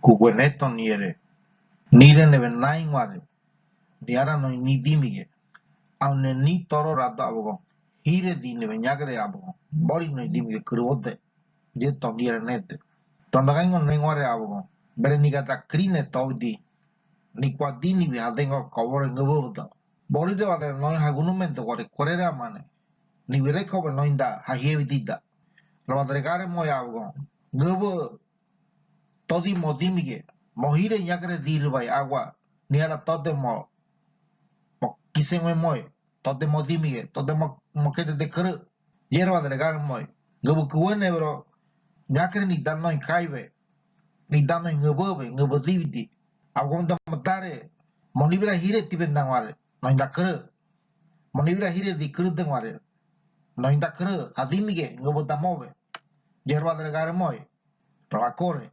Kuweneto niere. Nire neve nine ware. Niara no ni dimige. Aune ni toro rata abogo. Hire di neve nyagre abogo. Bori no dimige kuruote. Dieto niere nete. Tondagango nengware abogo. Bere nigata krine tawdi. Ni kwadini vi hadengo kawore ngubuta. Bori de wade no hagunumento ware korera mane. Ni vireko be no inda hajevi dida. Rabadregare mo abogo. Ngubu todi modimige. Mohire nyagre dirbai agua. Niara tote mo kisengwe moy. Tote modimige. Tote mo kete de kru. Yerba delegar moy. Ngubu kuwene bro. Nyakre ni dan no in kaive. Ni dan no in ngubu dividi. Agonda matare. Monibra hire tibendang wale. No inda kru. Monibra hire di kru deng wale. No inda kru. Adimige ngubu tamove. Yerba delegar moy. Rabakore.